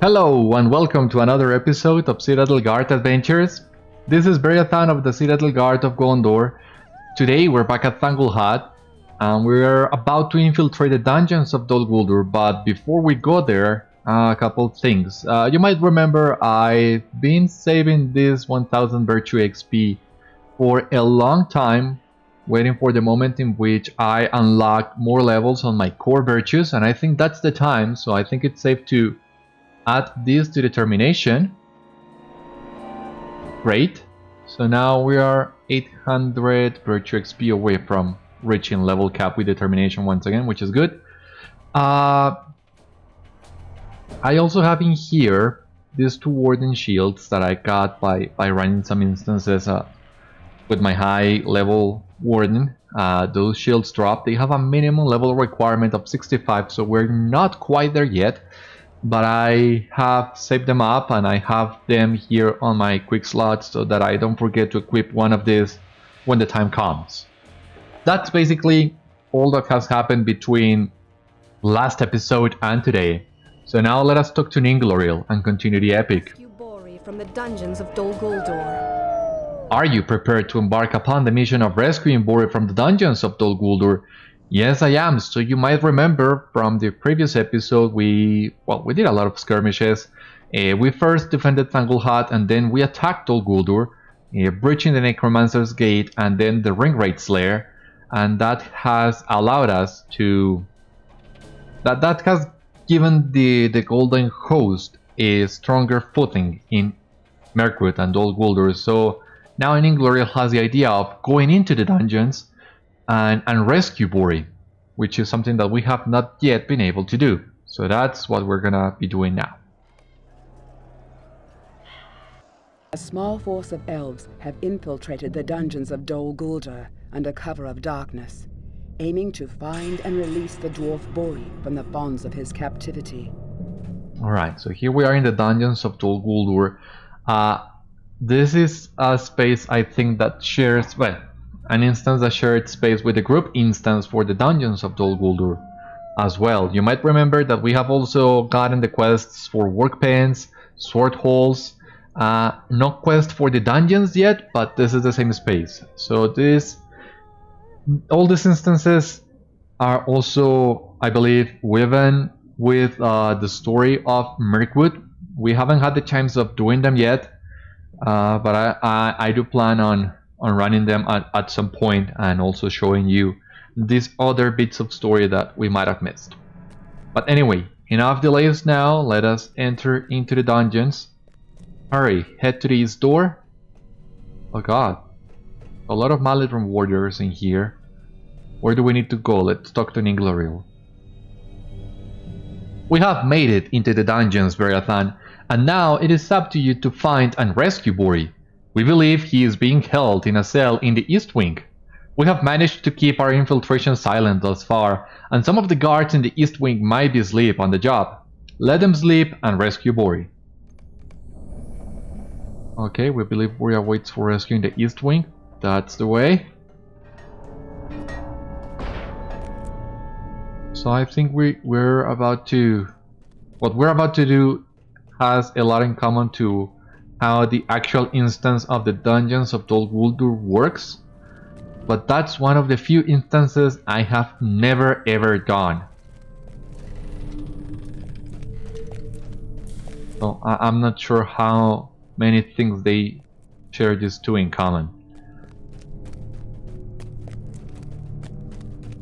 Hello and welcome to another episode of Citadel Guard Adventures. This is Beriathan of the Citadel Guard of Gondor. Today we're back at Thangolhat and we're about to infiltrate the dungeons of Dol Guldur, but before we go there, a couple things. You might remember I've been saving this 1000 virtue XP for a long time, waiting for the moment in which I unlock more levels on my core virtues, and I think that's the time, so I think it's safe to add this to determination. Great. So now we are 800 virtue XP away from reaching level cap with determination once again, which is good. I also have in here these two warden shields that I got by running some instances with my high level warden. Those shields drop. They have a minimum level requirement of 65, so we're not quite there yet. But I have saved them up and I have them here on my quick slots so that I don't forget to equip one of these when the time comes. That's basically all that has happened between last episode and today. So now let us talk to Ningloril and continue the epic. Bori from the dungeons of Dol Guldur. Are you prepared to embark upon the mission of rescuing Bori from the dungeons of Dol Guldur? Yes, I am. So you might remember from the previous episode, we did a lot of skirmishes. We first defended Thangolhat and then we attacked Dol Guldur, breaching the Necromancer's Gate and then the Ringwraith's Lair, and that has allowed us to... That has given the Golden Host a stronger footing in Mirkwood and Dol Guldur. So now Ningloril has the idea of going into the dungeons and rescue Bori, which is something that we have not yet been able to do. So that's what we're gonna be doing now. A small force of elves have infiltrated the dungeons of Dol Guldur under cover of darkness, aiming to find and release the dwarf Bori from the bonds of his captivity. Alright, so here we are in the dungeons of Dol Guldur. This is a space I think that shares, well, an instance that shared space with the group instance for the dungeons of Dol Guldur as well. You might remember that we have also gotten the quests for work pens, sword holes. No quest for the dungeons yet, but this is the same space. So all these instances are also, I believe, woven with the story of Mirkwood. We haven't had the chance of doing them yet, but I do plan on running them at some point and also showing you these other bits of story that we might have missed. But anyway, enough delays now. Let us enter into the dungeons. Hurry, head to the east door. Oh god, a lot of Maladron warriors in here. Where do we need to go? Let's talk to Ningloril. We have made it into the dungeons, Beriathan, and now it is up to you to find and rescue Bori. We believe he is being held in a cell in the East Wing. We have managed to keep our infiltration silent thus far, and some of the guards in the East Wing might be asleep on the job. Let them sleep and rescue Bori. Okay, we believe Bori awaits for rescue in the East Wing. That's the way. So I think we're about to... What we're about to do has a lot in common to how the actual instance of the dungeons of Dol Guldur works, but that's one of the few instances I have never ever done. So I'm not sure how many things they share these two in common.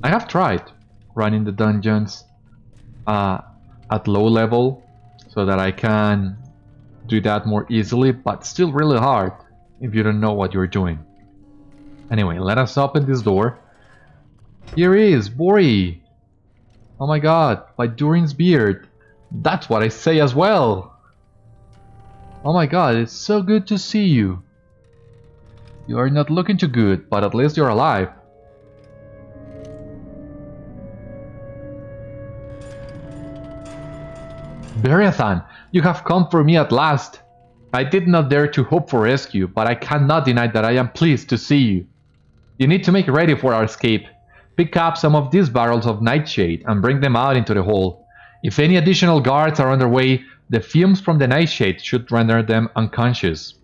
I have tried running the dungeons at low level so that I can do that more easily, but still really hard if you don't know what you're doing. Anyway, let us open this door. Here is Bori. Oh my god, by Durin's beard. That's what I say as well. Oh my god, it's so good to see you. You are not looking too good, but at least you're alive. Beriathan, you have come for me at last. I did not dare to hope for rescue, but I cannot deny that I am pleased to see you. You need to make ready for our escape. Pick up some of these barrels of nightshade and bring them out into the hall. If any additional guards are on their way, The fumes from the nightshade should render them unconscious.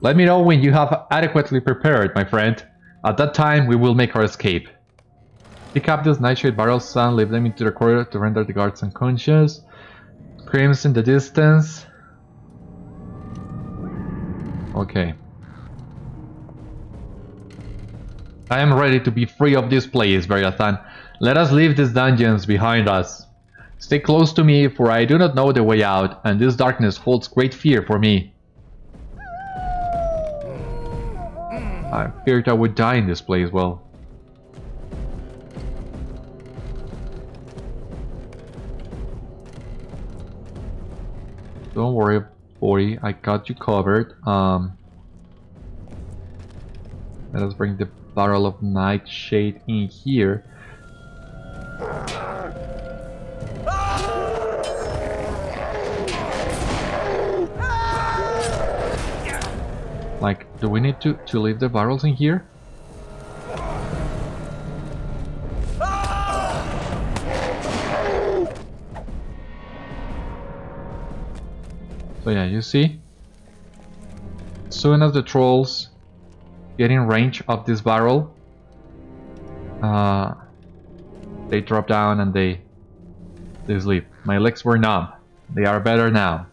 Let me know when you have adequately prepared, my friend. At that time, we will make our escape. Pick up these nightshade barrels and leave them into the corridor to render the guards unconscious. Screams in the distance. Okay. I am ready to be free of this place, Beriathan. Let us leave these dungeons behind us. Stay close to me, for I do not know the way out, and this darkness holds great fear for me. I feared I would die in this place, well. Don't worry, Bori, I got you covered. Let us bring the barrel of nightshade in here. Like, do we need to leave the barrels in here? So yeah, you see? As soon as the trolls get in range of this barrel, they drop down and they sleep. My legs were numb. They are better now.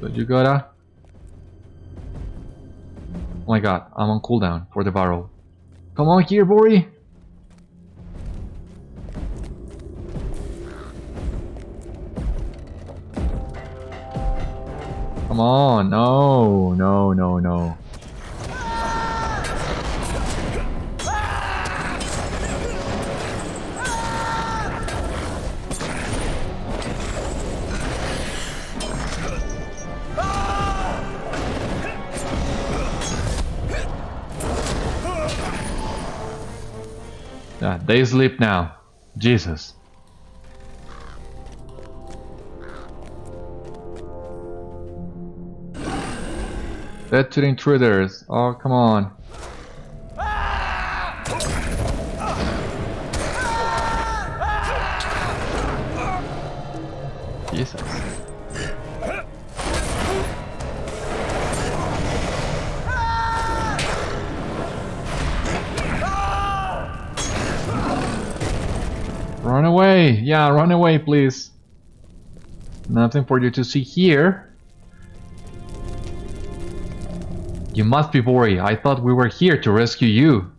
But you gotta... Oh my god, I'm on cooldown for the barrel. Come on here, Bori! Come on, no, no, no, no. Yeah, they sleep now. Jesus. Dead to the intruders. Oh, come on. Jesus. Run away! Yeah, run away, please. Nothing for you to see here. You must be Bori. I thought we were here to rescue you.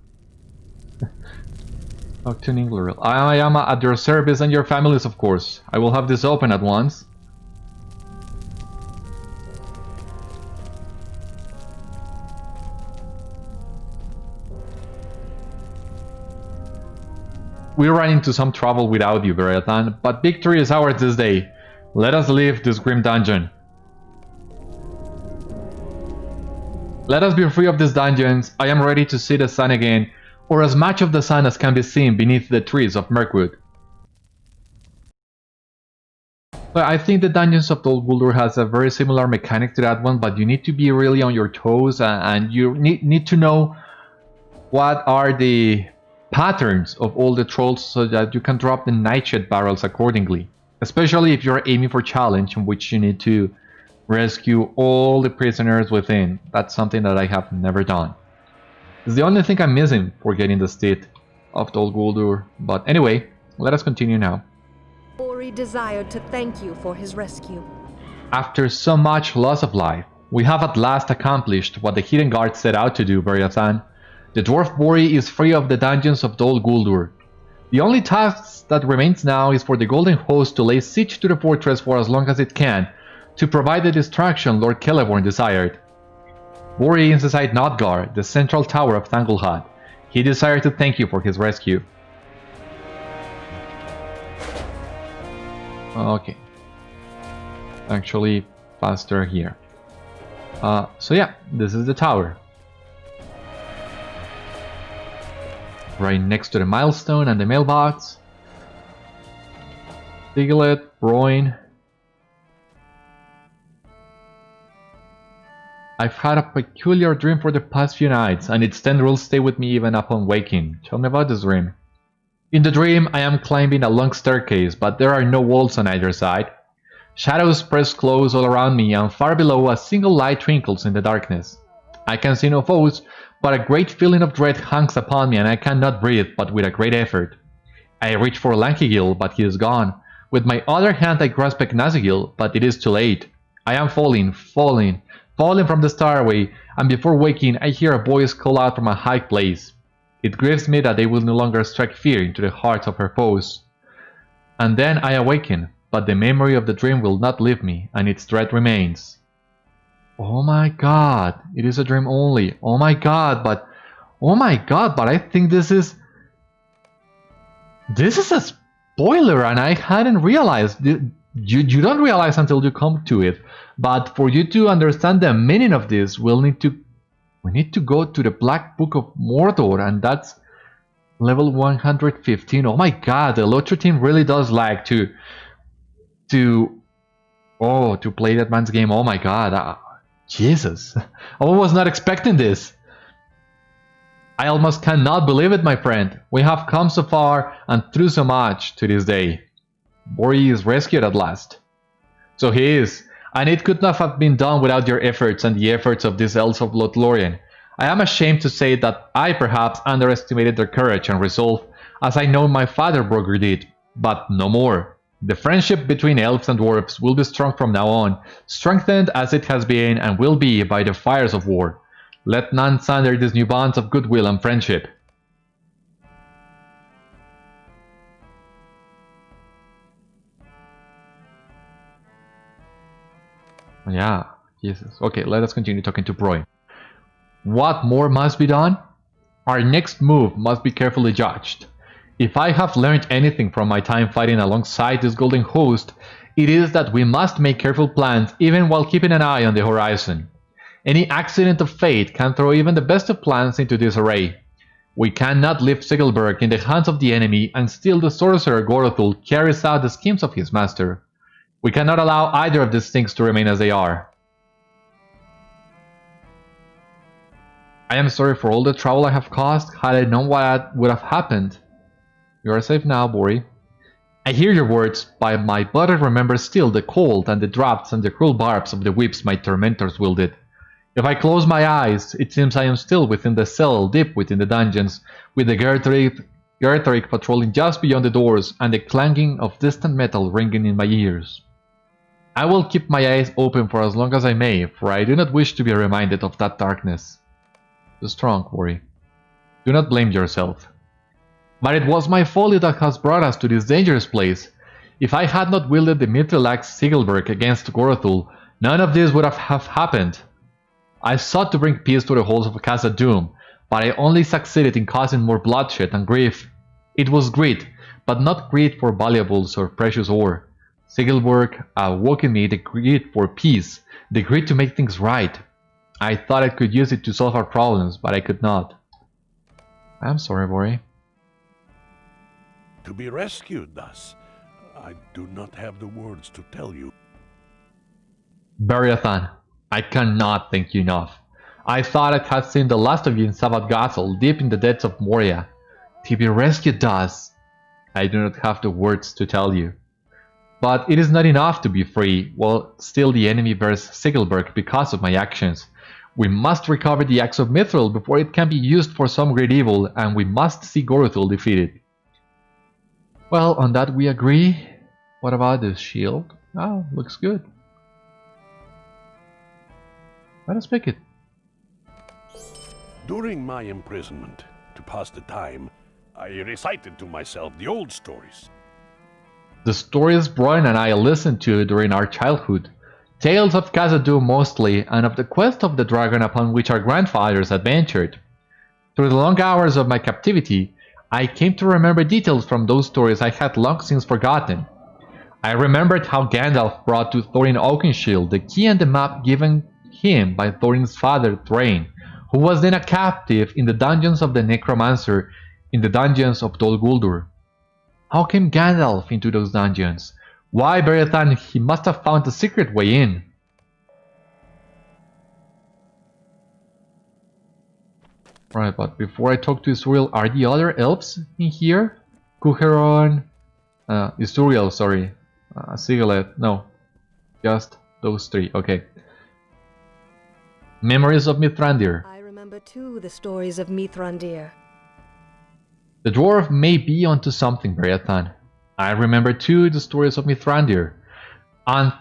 Talk to Ningler. I am at your service and your families, of course. I will have this open at once. We ran into some trouble without you, Beriathan, but victory is ours this day. Let us leave this grim dungeon. Let us be free of these dungeons. I am ready to see the sun again, or as much of the sun as can be seen beneath the trees of Mirkwood. But I think the Dungeons of Dol Guldur has a very similar mechanic to that one, but you need to be really on your toes and you need to know what are the patterns of all the trolls so that you can drop the nightshade barrels accordingly. Especially if you're aiming for challenge in which you need to rescue all the prisoners within. That's something that I have never done. It's the only thing I'm missing for getting the state of Dol Guldur. But anyway, let us continue now. Bori desired to thank you for his rescue. After so much loss of life, we have at last accomplished what the Hidden Guard set out to do, Beriathan. The dwarf Bori is free of the dungeons of Dol Guldur. The only task that remains now is for the Golden Host to lay siege to the fortress for as long as it can, to provide the distraction Lord Celeborn desired. Bori is inside Notgar, the central tower of Tanglehat. He desired to thank you for his rescue. Okay. Actually, faster here. So yeah, this is the tower. Right next to the milestone and the mailbox. Zigilburk, Bróin. I've had a peculiar dream for the past few nights, and its tendrils stay with me even upon waking. Tell me about this dream. In the dream, I am climbing a long staircase, but there are no walls on either side. Shadows press close all around me, and far below a single light twinkles in the darkness. I can see no foes, but a great feeling of dread hangs upon me, and I cannot breathe but with a great effort. I reach for Lankigil, but he is gone. With my other hand I grasp Ignazigil, but it is too late. I am falling from the stairway, and before waking I hear a voice call out from a high place. It grieves me that they will no longer strike fear into the hearts of her foes. And then I awaken, but the memory of the dream will not leave me, and its dread remains. Oh my god, it is a dream only. Oh my god, but I think this is a spoiler, and I hadn't realized. You don't realize until you come to it. But for you to understand the meaning of this, we need to go to the Black Book of Mordor, and that's level 115. Oh my god, the LOTRO team really does like to play that man's game. Oh my god, Jesus, I was not expecting this. I almost cannot believe it, my friend. We have come so far and through so much to this day. Bori is rescued at last. So he is, and it could not have been done without your efforts and the efforts of these elves of Lothlorien. I am ashamed to say that I perhaps underestimated their courage and resolve, as I know my father Broger did, but no more. The friendship between elves and dwarves will be strong from now on, strengthened as it has been and will be by the fires of war. Let none sunder these new bonds of goodwill and friendship. Yeah, Jesus. Okay, let us continue talking to Bróin. What more must be done? Our next move must be carefully judged. If I have learned anything from my time fighting alongside this golden host, it is that we must make careful plans even while keeping an eye on the horizon. Any accident of fate can throw even the best of plans into disarray. We cannot leave Zigilburk in the hands of the enemy and still the sorcerer Gorothul carries out the schemes of his master. We cannot allow either of these things to remain as they are. I am sorry for all the trouble I have caused. Had I known what would have happened. You are safe now, Bori. I hear your words, but my body remembers still the cold and the drafts and the cruel barbs of the whips my tormentors wielded. If I close my eyes, it seems I am still within the cell, deep within the dungeons, with the Gertrude patrolling just beyond the doors and the clanking of distant metal ringing in my ears. I will keep my eyes open for as long as I may, for I do not wish to be reminded of that darkness. Be strong, Bori. Do not blame yourself. But it was my folly that has brought us to this dangerous place. If I had not wielded the mithril axe Zigilburk against Gorothul, none of this would have happened. I sought to bring peace to the halls of Khazad-dûm, but I only succeeded in causing more bloodshed and grief. It was greed, but not greed for valuables or precious ore. Zigilburk awoke in me the greed for peace, the greed to make things right. I thought I could use it to solve our problems, but I could not. I'm sorry, Bori. To be rescued thus, I do not have the words to tell you. Beriathan, I cannot thank you enough. I thought I had seen the last of you in Savat Castle, deep in the depths of Moria. To be rescued thus, I do not have the words to tell you. But it is not enough to be free, while still the enemy bears Zigilburk because of my actions. We must recover the axe of mithril before it can be used for some great evil, and we must see Gorothul defeated. Well, on that we agree. What about this shield? Oh, looks good. Let us pick it. During my imprisonment, to pass the time, I recited to myself the old stories. The stories Bróin and I listened to during our childhood. Tales of Khazad-dûm mostly, and of the quest of the dragon upon which our grandfathers adventured. Through the long hours of my captivity, I came to remember details from those stories I had long since forgotten. I remembered how Gandalf brought to Thorin Oakenshield the key and the map given him by Thorin's father Thrain, who was then a captive in the dungeons of the Necromancer in the dungeons of Dol Guldur. How came Gandalf into those dungeons? Why, Beriathan, he must have found a secret way in. Right, but before I talk to Israel, are the other elves in here? Cucheron, Isturiel, sorry, Sigilet, no, just those three, okay. Memories of Mithrandir. I remember too the stories of Mithrandir. The dwarf may be onto something, Beriathan. I remember too the stories of Mithrandir. And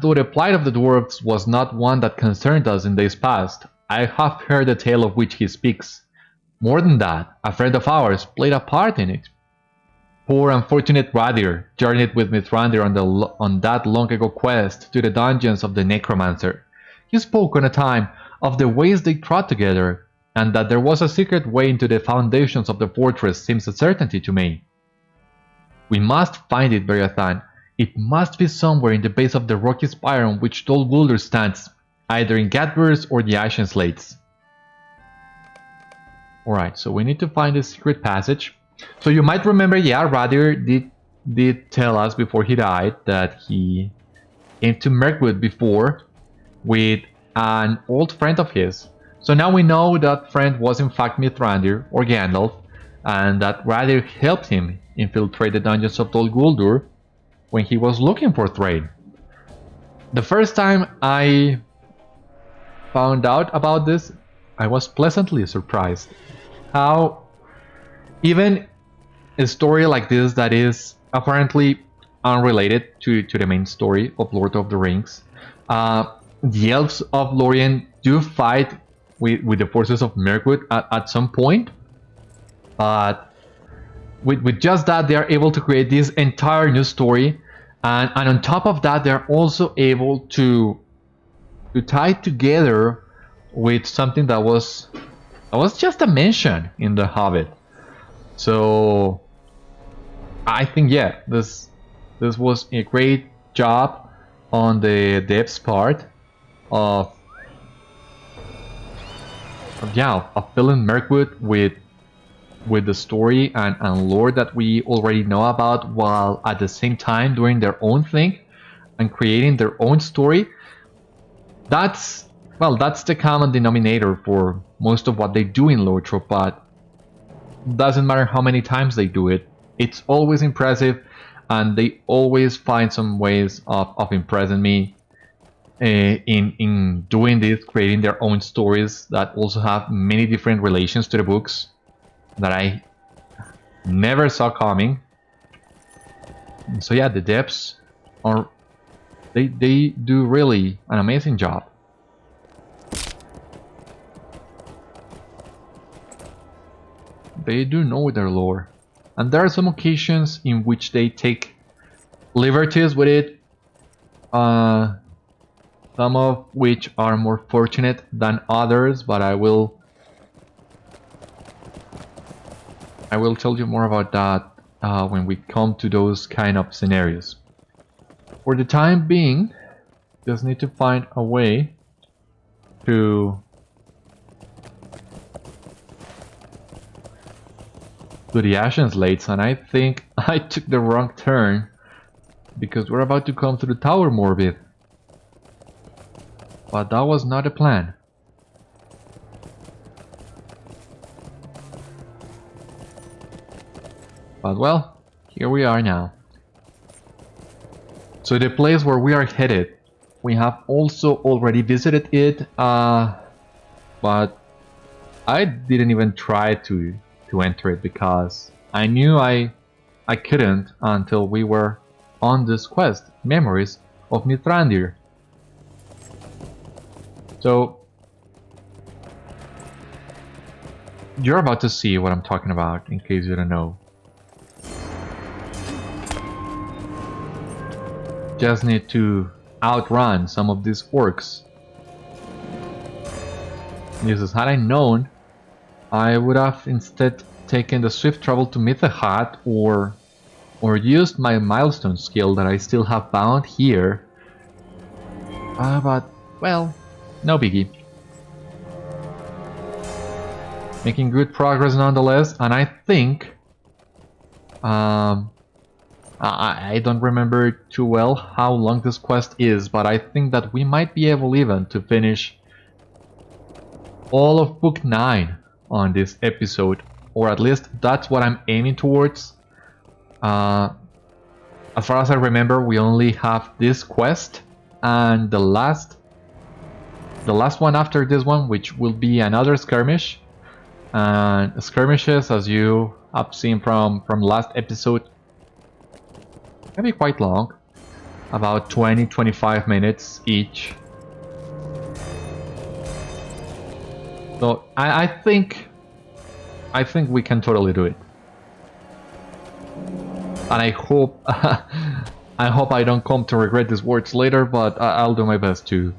though the plight of the dwarves was not one that concerned us in days past, I have heard the tale of which he speaks. More than that, a friend of ours played a part in it. Poor unfortunate Raddir journeyed with Mithrandir on that long ago quest to the dungeons of the Necromancer. He spoke on a time of the ways they trod together, and that there was a secret way into the foundations of the fortress seems a certainty to me. We must find it, Beriathan. It must be somewhere in the base of the rocky spire on which Dol Guldur stands, either in Gatburs or the Ashen Slates. Alright, so we need to find the secret passage. So you might remember, yeah, Raddir did tell us before he died that he came to Mirkwood before with an old friend of his. So now we know that friend was in fact Mithrandir or Gandalf, and that Raddir helped him infiltrate the dungeons of Dol Guldur when he was looking for Thrain. The first time I found out about this, I was pleasantly surprised. How even a story like this that is apparently unrelated to the main story of Lord of the Rings, the elves of Lorien do fight with the forces of Mirkwood at some point, but with just that they are able to create this entire new story, and on top of that they're also able to tie it together with something that was just a mention in The Hobbit. So I think, yeah, this was a great job on the devs part of filling Mirkwood with the story and lore that we already know about, while at the same time doing their own thing and creating their own story. That's the common denominator for most of what they do in LOTRO, but doesn't matter how many times they do it, it's always impressive, and they always find some ways of impressing me in doing this, creating their own stories that also have many different relations to the books that I never saw coming. So yeah, the devs are they do really an amazing job. They do know their lore, and there are some occasions in which they take liberties with it, some of which are more fortunate than others, but I will tell you more about that when we come to those kind of scenarios. For the time being, just need to find a way to the Ashen Slates, and I think I took the wrong turn because we're about to come to the Tower Morbid. But that was not a plan. But well, here we are now. So the place where we are headed, we have also already visited it, but I didn't even try to enter it because I knew I couldn't until we were on this quest, Memories of Mithrandir. So you're about to see what I'm talking about, in case you don't know. Just need to outrun some of these orcs. Jesus, had I known, I would have instead taken the swift travel to Mithril or used my milestone skill that I still have bound here. But well, no biggie. Making good progress nonetheless, and I think I don't remember too well how long this quest is, but I think that we might be able even to finish all of Book 9 on this episode, or at least that's what I'm aiming towards. As far as I remember, we only have this quest and the last one after this one, which will be another skirmish. And skirmishes, as you have seen from last episode, can be quite long, about 20-25 minutes each. So I think we can totally do it, and I hope I don't come to regret these words later. But I'll do my best to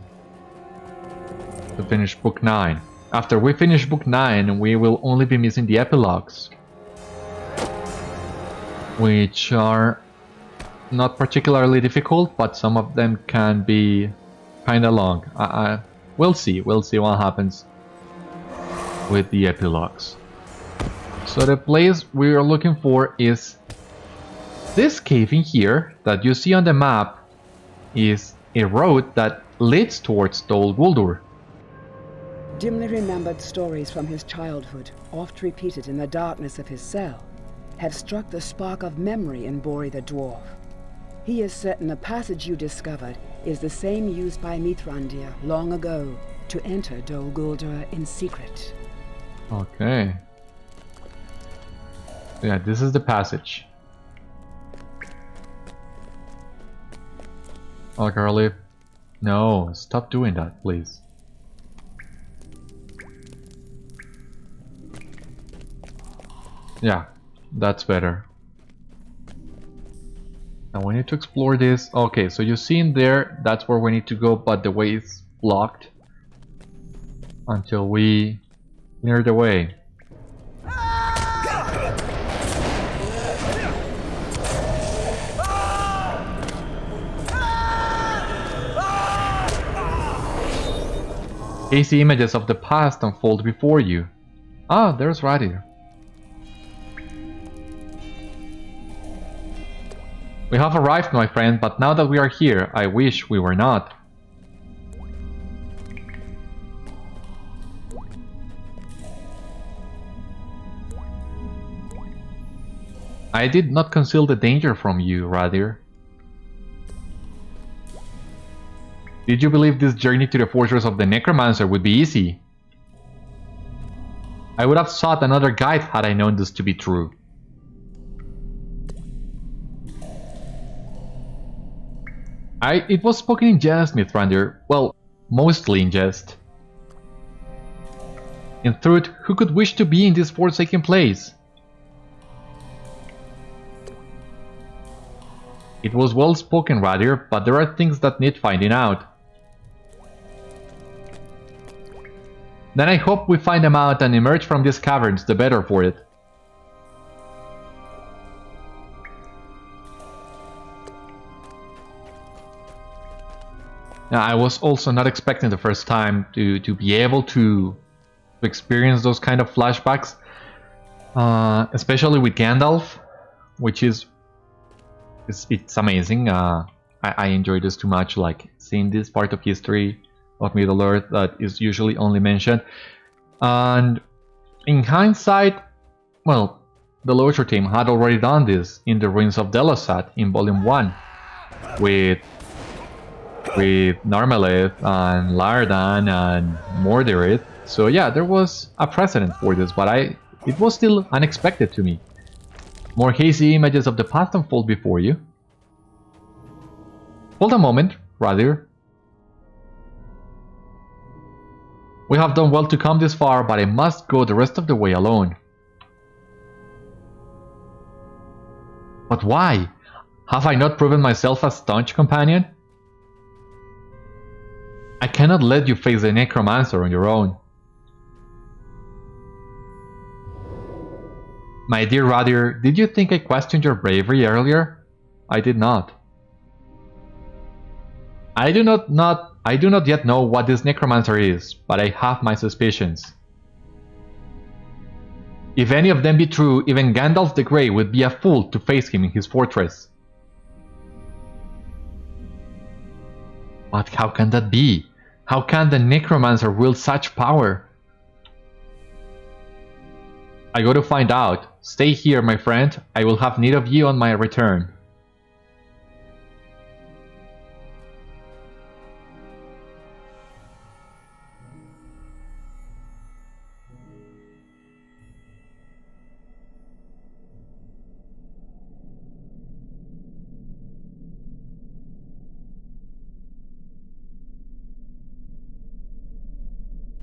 finish book 9. After we finish book 9, we will only be missing the epilogues, which are not particularly difficult, but some of them can be kinda long. We'll see what happens with the epilogues. So the place we are looking for is this cave in here that you see on the map. Is a road that leads towards Dol Guldur. Dimly remembered stories from his childhood, oft repeated in the darkness of his cell, have struck the spark of memory in Bori the dwarf. He is certain the passage you discovered is the same used by Mithrandir long ago to enter Dol Guldur in secret. Okay. Yeah, this is the passage. Oh, girlie. No, stop doing that, please. Yeah, that's better. Now we need to explore this. Okay, so you see in there, that's where we need to go, but the way is blocked until we clear the way. Hazy images of the past unfold before you. Ah, there's Raddir. We have arrived, my friend, but now that we are here, I wish we were not. I did not conceal the danger from you, Raddir. Did you believe this journey to the fortress of the Necromancer would be easy? I would have sought another guide had I known this to be true. It was spoken in jest, Mithrandir. Well, mostly in jest. In truth, who could wish to be in this forsaken place? It was well spoken, Raddir, but there are things that need finding out. Then I hope we find them out and emerge from these caverns, the better for it. Now, I was also not expecting the first time to be able to experience those kind of flashbacks, especially with Gandalf, which is it's amazing. I enjoy this too much, like seeing this part of history of Middle Earth that is usually only mentioned. And in hindsight, well, the LOTRO team had already done this in the Ruins of Delosat in Volume 1 with Narmelith and Lardan and Mordorith. So yeah, there was a precedent for this, but it was still unexpected to me. More hazy images of the past unfold before you. Hold a moment, Raddir. We have done well to come this far, but I must go the rest of the way alone. But why? Have I not proven myself a staunch companion? I cannot let you face the Necromancer on your own. My dear Raddir, did you think I questioned your bravery earlier? I did not. I do not yet know what this Necromancer is, but I have my suspicions. If any of them be true, even Gandalf the Grey would be a fool to face him in his fortress. But how can that be? How can the Necromancer wield such power? I go to find out. stay here, my friend. I will have need of you on my return.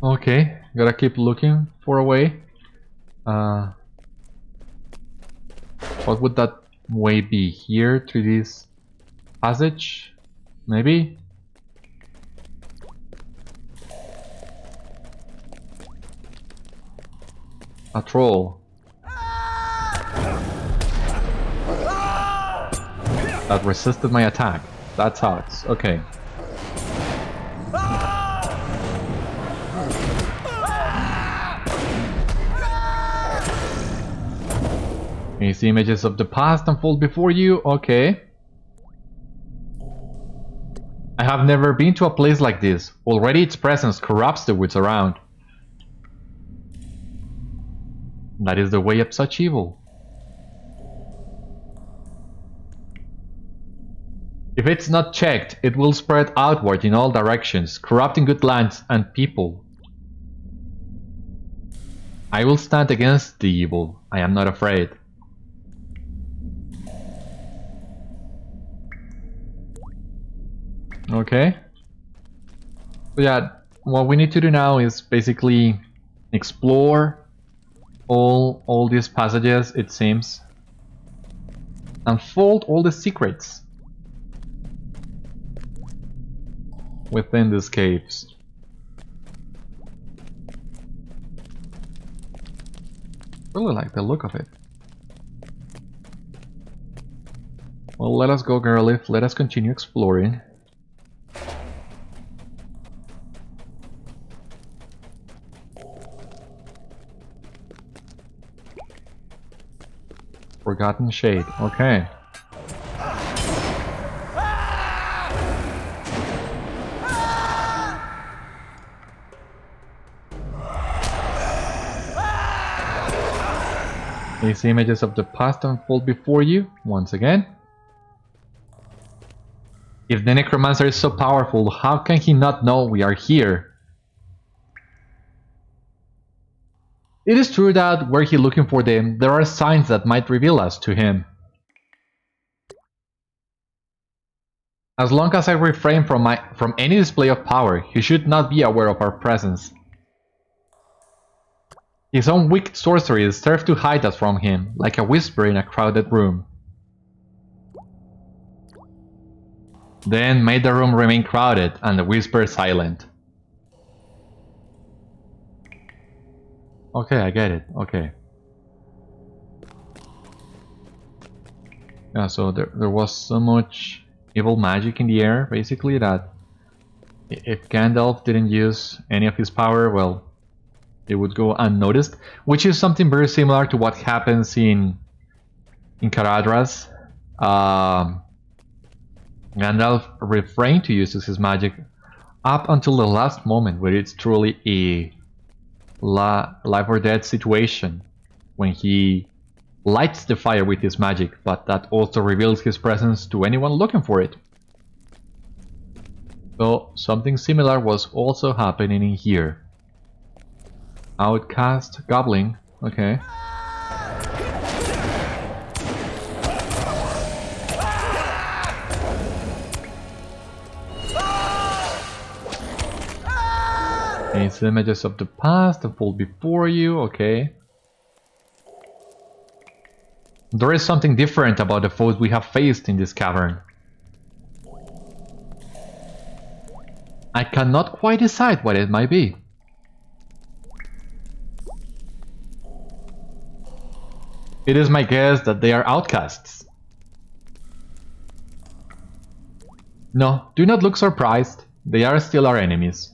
Okay, gotta keep looking for a way. What would that way be? Here through this passage? Maybe? A troll. That resisted my attack. That sucks. Okay. You see images of the past unfold before you? Okay. I have never been to a place like this. Already its presence corrupts the woods around. That is the way of such evil. If it's not checked, it will spread outward in all directions, corrupting good lands and people. I will stand against the evil. I am not afraid. Okay. So yeah, what we need to do now is basically explore all these passages, it seems. Unfold all the secrets within these caves. Really like the look of it. Well, let us go, girlie. Let us continue exploring. Forgotten Shade, okay. These images of the past unfold before you, once again. If the necromancer is so powerful, how can he not know we are here? It is true that were he looking for them, there are signs that might reveal us to him. As long as I refrain from any display of power, he should not be aware of our presence. His own wicked sorceries serve to hide us from him, like a whisper in a crowded room. Then may the room remain crowded and the whisper silent. Okay, I get it. Okay. Yeah, so there was so much evil magic in the air, basically, that if Gandalf didn't use any of his power, well, it would go unnoticed, which is something very similar to what happens in Caradhras. Gandalf refrained to use his magic up until the last moment, where it's truly a life or death situation, when he lights the fire with his magic, but that also reveals his presence to anyone looking for it. So something similar was also happening in here. Outcast goblin, okay. These images of the past unfold before you, okay. There is something different about the foes we have faced in this cavern. I cannot quite decide what it might be. It is my guess that they are outcasts. No, do not look surprised. They are still our enemies.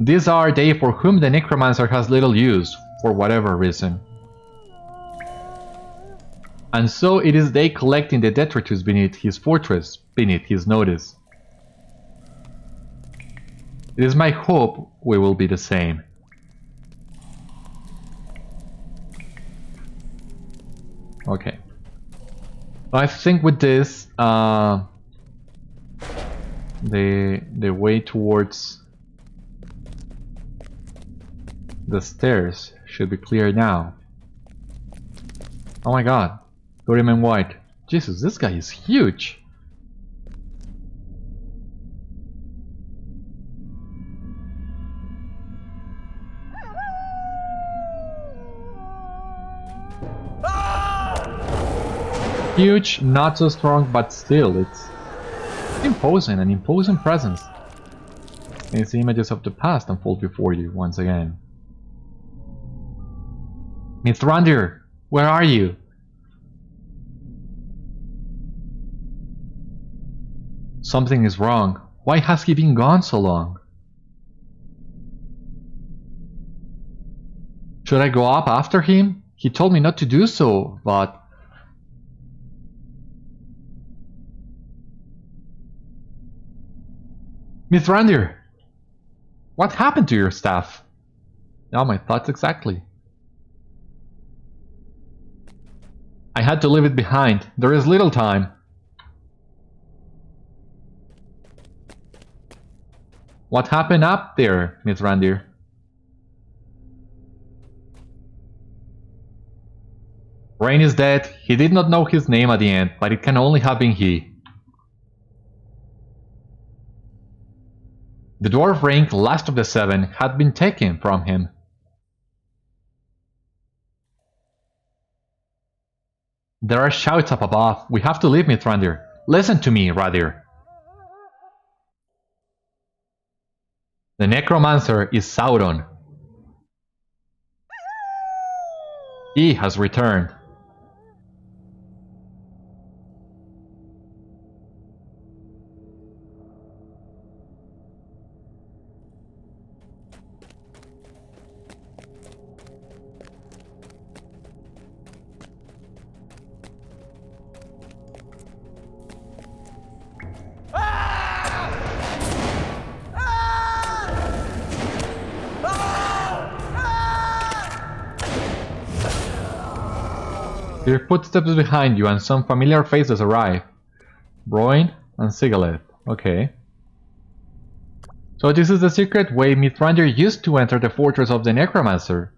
These are they for whom the necromancer has little use, for whatever reason. And so it is they collecting the detritus beneath his fortress, beneath his notice. It is my hope we will be the same. Okay. I think with this, the way towards the stairs should be clear now. Oh my god. Got him in white. Jesus, this guy is huge. Huge, not so strong, but still, it's imposing, an imposing presence. And it's the images of the past unfold before you once again. Mithrandir, where are you? Something is wrong. Why has he been gone so long? Should I go up after him? He told me not to do so, but... Mithrandir! What happened to your staff? Now my thoughts exactly. I had to leave it behind. There is little time. What happened up there, Mithrandir? Bróin is dead. He did not know his name at the end, but it can only have been he. The dwarf rank, last of the seven, had been taken from him. There are shouts up above. We have to leave, Mithrandir. Listen to me, Raddir. The necromancer is Sauron. He has returned. Hear footsteps behind you and some familiar faces arrive. Bróin and Zigilburk. Okay. So this is the secret way Mithrandir used to enter the fortress of the Necromancer.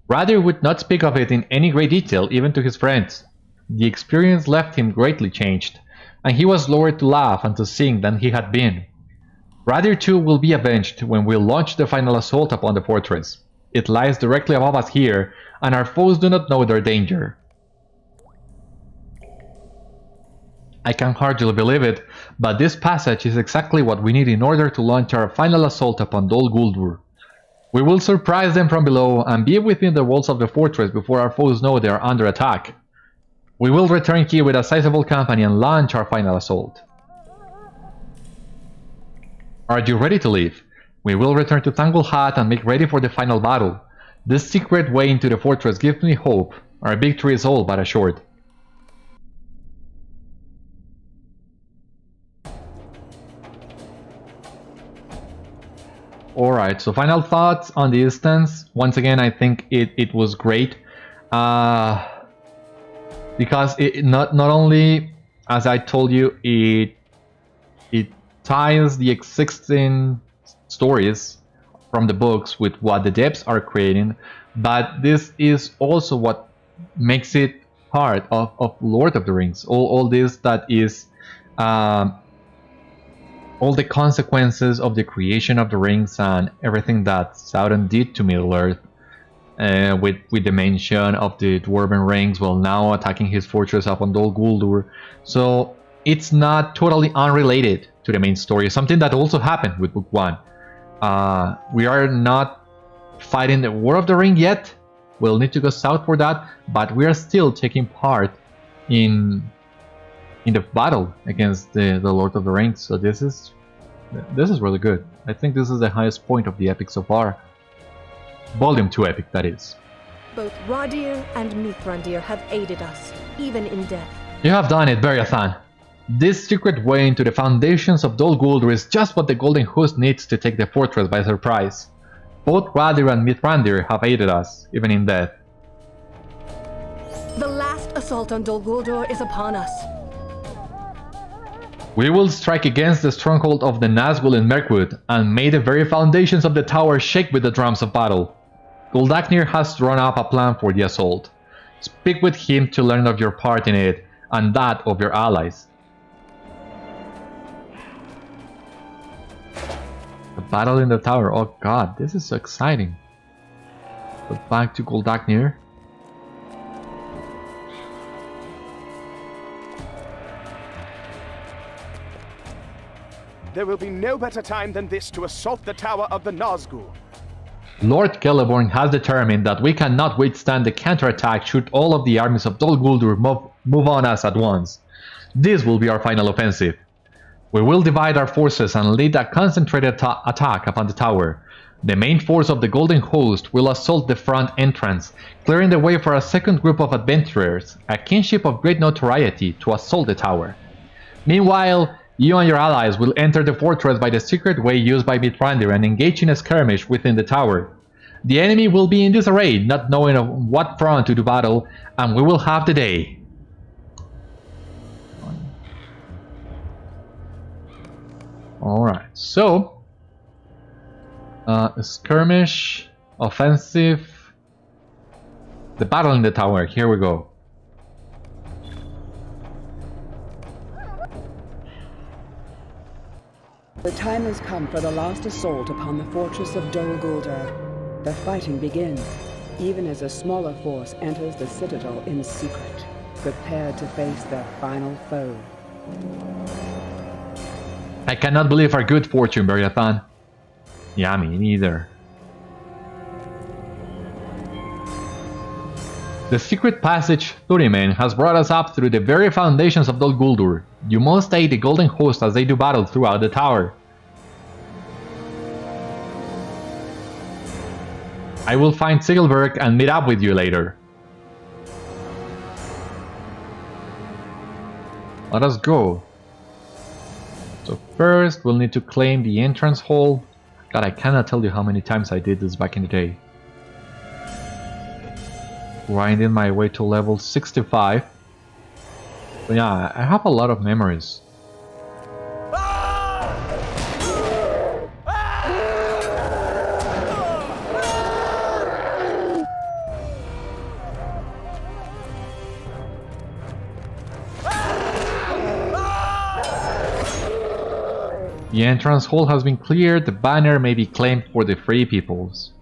Raddir would not speak of it in any great detail, even to his friends. The experience left him greatly changed, and he was lower to laugh and to sing than he had been. Raddir too will be avenged when we launch the final assault upon the fortress. It lies directly above us here, and our foes do not know their danger. I can hardly believe it, but this passage is exactly what we need in order to launch our final assault upon Dol Guldur. We will surprise them from below and be within the walls of the fortress before our foes know they are under attack. We will return here with a sizable company and launch our final assault. Are you ready to leave? We will return to Tanglehat and make ready for the final battle. This secret way into the fortress gives me hope. Our victory is all but assured. Alright, so final thoughts on the instance. Once again, I think it was great. Because it not only, as I told you, it ties the existing stories from the books with what the devs are creating, but this is also what makes it part of Lord of the Rings. All this that is... all the consequences of the creation of the rings and everything that Sauron did to Middle-earth, with the mention of the Dwarven rings while now attacking his fortress up on Dol Guldur. So it's not totally unrelated to the main story, something that also happened with Book 1. We are not fighting the War of the Ring yet, we'll need to go south for that, but we are still taking part in the battle against the Lord of the Rings. So this is really good. I think this is the highest point of the epic so far. Volume 2 epic, that is. Both Raddir and Mithrandir have aided us, even in death. You have done it, Beriathan. This secret way into the foundations of Dol Guldur is just what the Golden Host needs to take the fortress by surprise. Both Raddir and Mithrandir have aided us, even in death. The last assault on Dol Guldur is upon us. We will strike against the stronghold of the Nazgul in Mirkwood, and may the very foundations of the tower shake with the drums of battle. Guldur has drawn up a plan for the assault. Speak with him to learn of your part in it, and that of your allies. The battle in the tower, oh god, this is so exciting. But back to Guldur. There will be no better time than this to assault the tower of the Nazgul. Lord Celeborn has determined that we cannot withstand the counterattack should all of the armies of Dol Guldur move on us at once. This will be our final offensive. We will divide our forces and lead a concentrated attack upon the tower. The main force of the Golden Host will assault the front entrance, clearing the way for a second group of adventurers, a kinship of great notoriety, to assault the tower. Meanwhile, you and your allies will enter the fortress by the secret way used by Mithrandir and engage in a skirmish within the tower. The enemy will be in disarray, not knowing on what front to do battle, and we will have the day. Alright, so skirmish, offensive, the battle in the tower, here we go. The time has come for the last assault upon the fortress of Dol Guldur. The fighting begins, even as a smaller force enters the Citadel in secret, prepared to face their final foe. I cannot believe our good fortune, Beriathan. Yeah, me neither. The secret passage Thuriman has brought us up through the very foundations of Dol Guldur. You must aid the Golden Host as they do battle throughout the tower. I will find Zigilburk and meet up with you later. Let us go. So first we'll need to claim the entrance hall. God, I cannot tell you how many times I did this back in the day. Grinding my way to level 65. But yeah, I have a lot of memories. The entrance hall has been cleared, the banner may be claimed for the Free Peoples.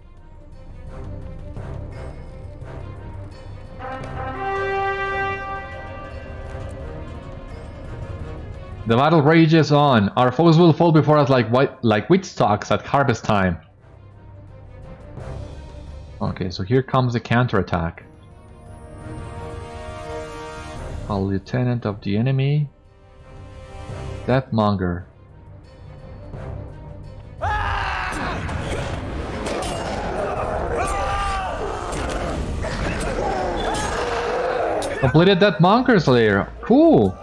The battle rages on. Our foes will fall before us like wheat stalks at harvest time. Okay, so here comes the counterattack. A lieutenant of the enemy. Deathmonger. Completed that Monker Slayer. Cool.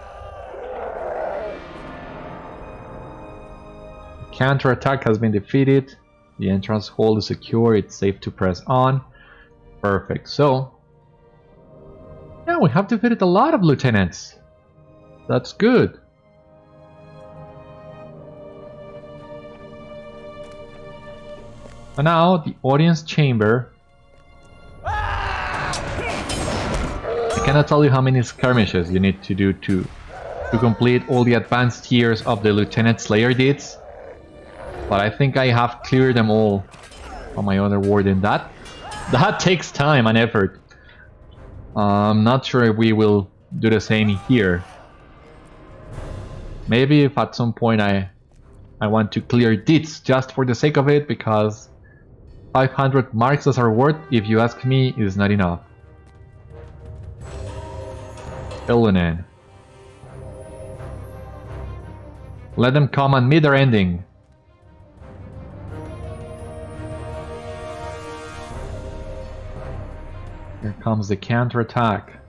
Counter-attack has been defeated. The entrance hall is secure. It's safe to press on. Perfect. So, yeah, we have defeated a lot of lieutenants. That's good. And now, the audience chamber. I cannot tell you how many skirmishes you need to do to complete all the advanced tiers of the Lieutenant Slayer deeds. But I think I have cleared them all on my other warden. That takes time and effort. I'm not sure if we will do the same here. Maybe if at some point I want to clear deeds just for the sake of it, because 500 marks as our reward, if you ask me, is not enough. Elunen. Let them come and meet their ending. Here comes the counterattack.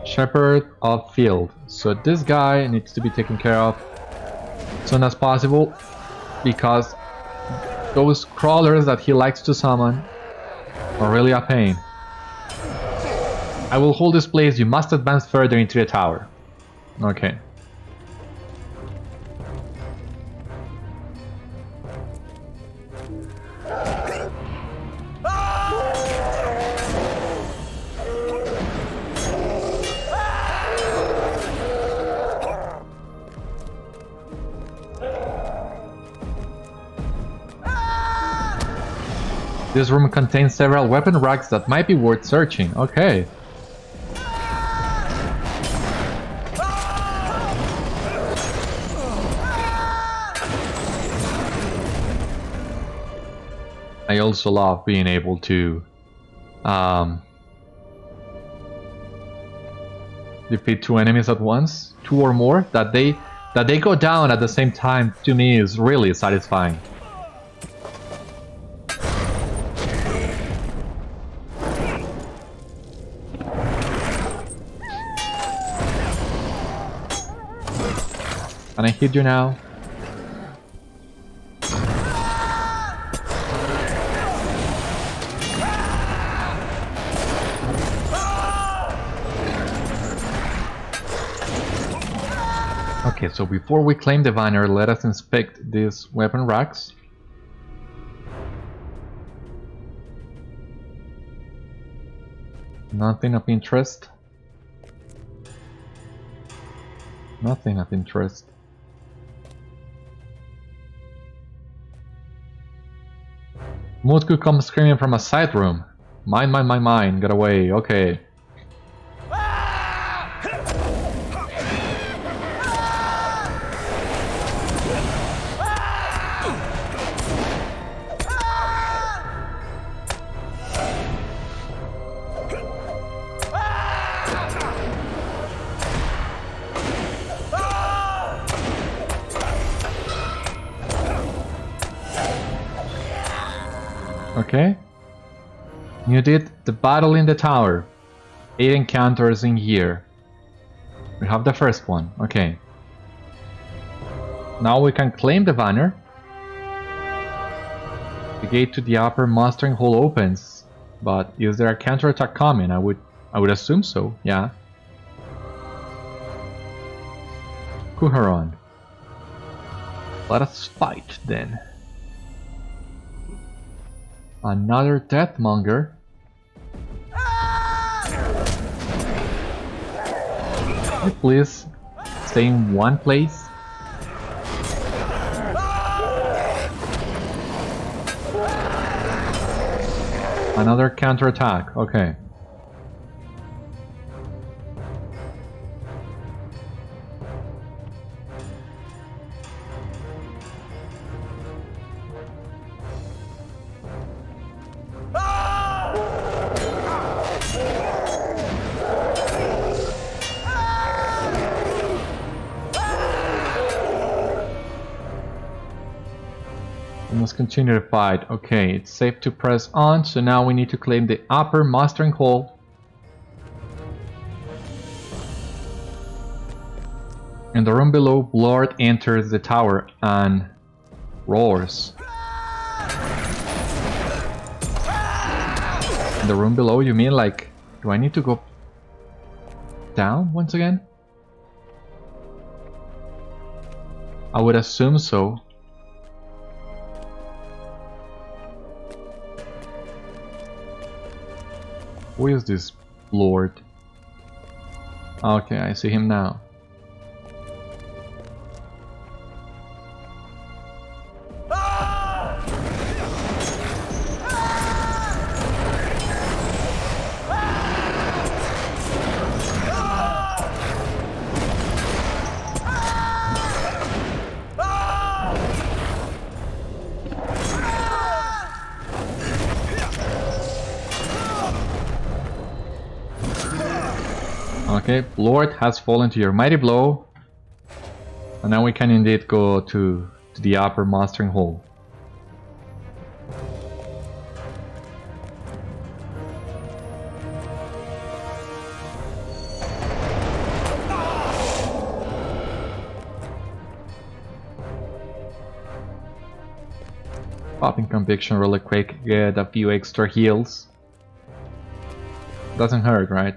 Shepherd of Field. So this guy needs to be taken care of as soon as possible, because those crawlers that he likes to summon are really a pain. I will hold this place. You must advance further into the tower. Okay. This room contains several weapon racks that might be worth searching. Okay. I also love being able to defeat 2 enemies at once, 2 or more, that they go down at the same time. To me, is really satisfying. Can I hit you now? Okay, so before we claim the banner, let us inspect these weapon racks. Nothing of interest. Nothing of interest. Mood could come screaming from a side room. Mine, get away, okay. Okay. You did the battle in the tower. 8 encounters in here. We have the first one. Okay. Now we can claim the banner. The gate to the upper mustering hall opens. But is there a counterattack coming? I would assume so, yeah. Kuharon. Let us fight then. Another Deathmonger. Can you please stay in one place? Another counterattack, okay. Let's continue to fight. Okay, it's safe to press on, so now we need to claim the upper mustering hall. In the room below, Lord enters the tower and roars. In the room below, you mean like, do I need to go down once again? I would assume so. Who is this Lord? Okay, I see him now. Okay, Lord has fallen to your mighty blow. And now we can indeed go to the upper mustering hall. Popping conviction really quick, get a few extra heals. Doesn't hurt, right?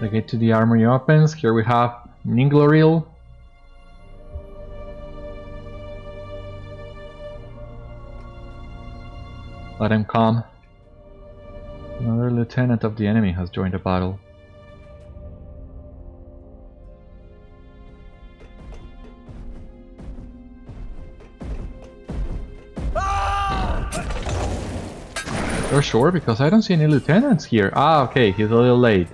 The gate to the armory opens. Here we have Ningloril. Let him come. Another lieutenant of the enemy has joined the battle. You're sure? Because I don't see any lieutenants here. Ah, okay, he's a little late.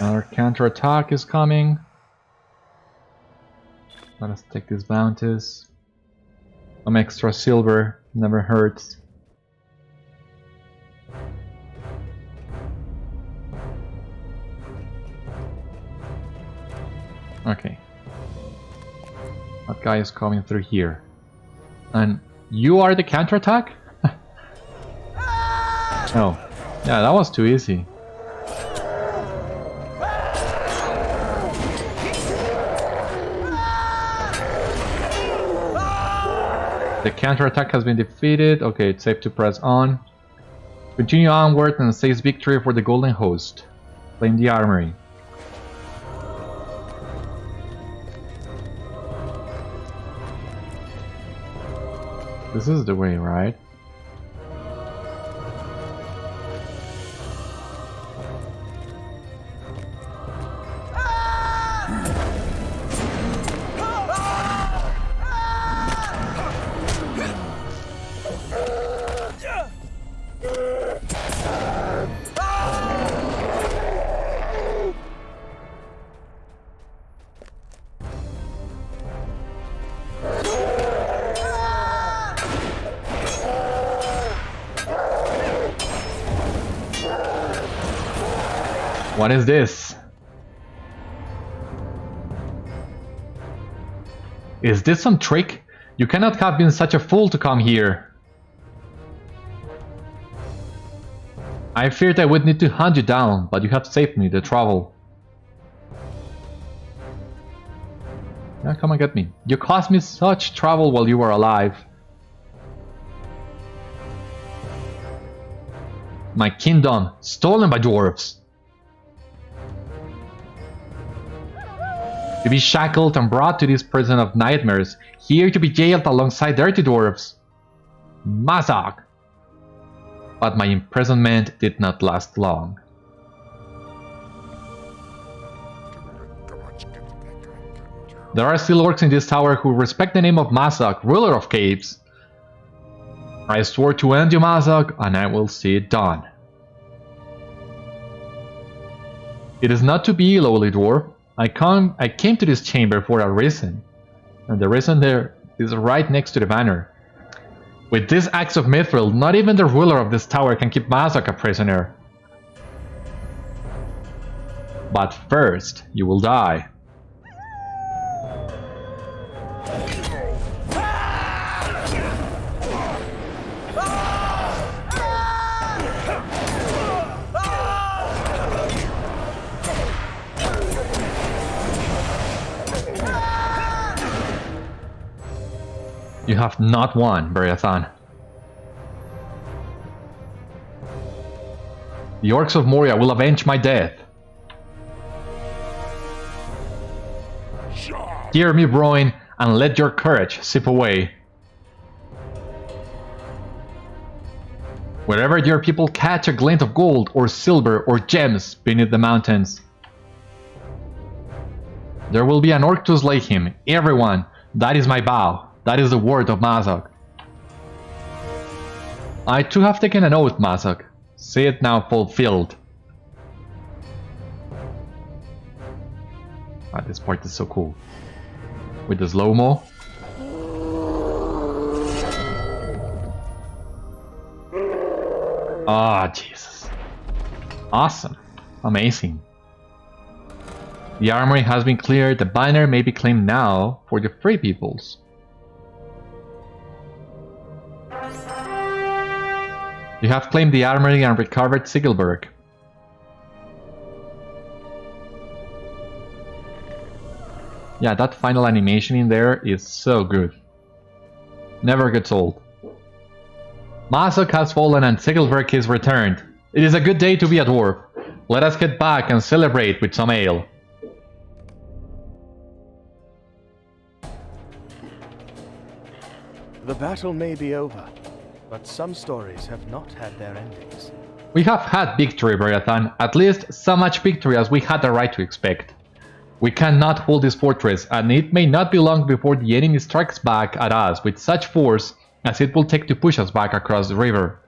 Our counterattack is coming. Let us take these bounties. Some extra silver never hurts. Okay. That guy is coming through here. And you are the counterattack? Oh. Yeah, that was too easy. The counterattack has been defeated. Okay, it's safe to press on. Continue onward and seize victory for the Golden Host. Claim the armory. This is the way, right? What is this? Is this some trick? You cannot have been such a fool to come here. I feared I would need to hunt you down, but you have saved me the trouble. Yeah, come and get me. You caused me such trouble while you were alive. My kingdom, stolen by dwarves. To be shackled and brought to this prison of nightmares, here to be jailed alongside dirty dwarves. Mazog! But my imprisonment did not last long. There are still orcs in this tower who respect the name of Mazog, ruler of caves. I swore to end you, Mazog, and I will see it done. It is not to be, lowly dwarf. I came to this chamber for a reason, and the reason there is right next to the banner. With this axe of mithril, not even the ruler of this tower can keep Mazog a prisoner. But first, you will die. You have not won, Beriathan. The orcs of Moria will avenge my death. Hear me, Bróin, and let your courage sip away. Wherever your people catch a glint of gold or silver or gems beneath the mountains, there will be an orc to slay him. Everyone, that is my vow. That is the word of Mazog. I too have taken an oath, Mazog. See it now fulfilled. Ah, this part is so cool. With the slow-mo. Ah, Jesus. Awesome. Amazing. The armory has been cleared. The banner may be claimed now for the free peoples. You have claimed the armory and recovered Zigilburk. Yeah, that final animation in there is so good. Never gets old. Mazog has fallen and Zigilburk is returned. It is a good day to be a dwarf. Let us get back and celebrate with some ale. The battle may be over, but some stories have not had their endings. We have had victory, Beriathan, at least so much victory as we had the right to expect. We cannot hold this fortress, and it may not be long before the enemy strikes back at us with such force as it will take to push us back across the river.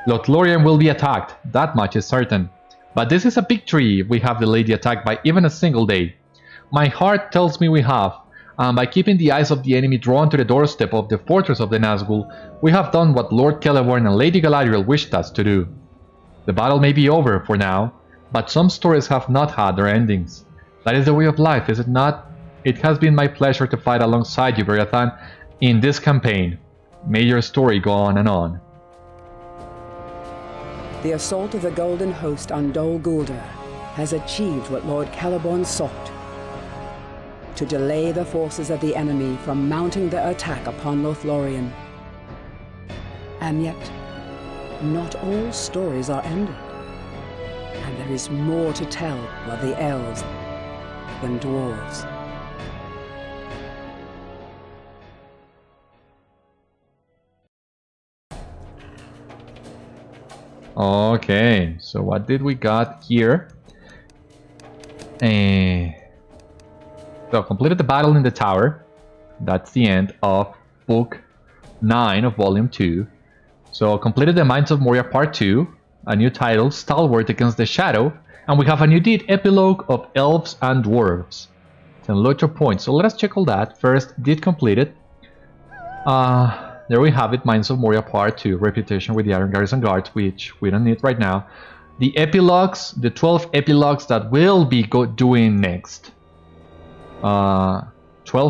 LOTRO will be attacked, that much is certain. But this is a victory if we have delayed the attack by even a single day. My heart tells me we have, and by keeping the eyes of the enemy drawn to the doorstep of the fortress of the Nazgul, we have done what Lord Celeborn and Lady Galadriel wished us to do. The battle may be over for now, but some stories have not had their endings. That is the way of life, is it not? It has been my pleasure to fight alongside you, Beriathan, in this campaign. May your story go on and on. The assault of the Golden Host on Dol Guldur has achieved what Lord Celeborn sought: to delay the forces of the enemy from mounting their attack upon Lothlorien. And yet, not all stories are ended, and there is more to tell of the elves than dwarves. Okay, so what did we got here? So completed the battle in the tower. That's the end of book 9 of volume 2. So completed the Mines of Moria part 2, a new title, Stalwart Against the Shadow, and we have a new deed, Epilogue of Elves and Dwarves. 10 LOTRO points, so let us check all that. First, deed completed. There we have it, Mines of Moria part 2, Reputation with the Iron Garrison Guards, which we don't need right now. The epilogues, the 12 epilogues that we'll be doing next. 12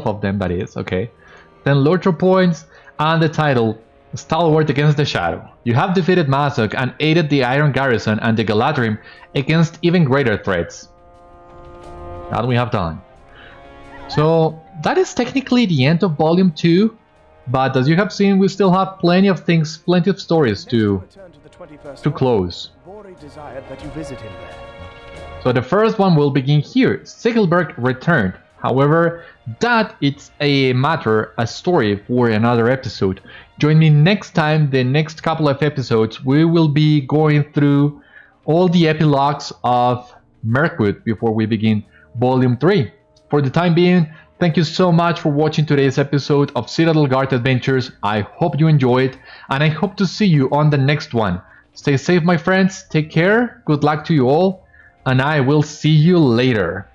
of them, that is, okay. 10 LOTRO points, and the title, Stalwart Against the Shadow. You have defeated Mazog and aided the Iron Garrison and the Galadrim against even greater threats. That we have done. So, that is technically the end of volume 2. But as you have seen, we still have plenty of things, plenty of stories to close. Bori desired that you visit him there. So the first one will begin here. Zigilburk returned. However, that it's a story for another episode. Join me next time, the next couple of episodes, we will be going through all the epilogues of Mirkwood before we begin volume 3. For the time being, thank you so much for watching today's episode of Citadel Guard Adventures. I hope you enjoyed, and I hope to see you on the next one. Stay safe, my friends. Take care. Good luck to you all, and I will see you later.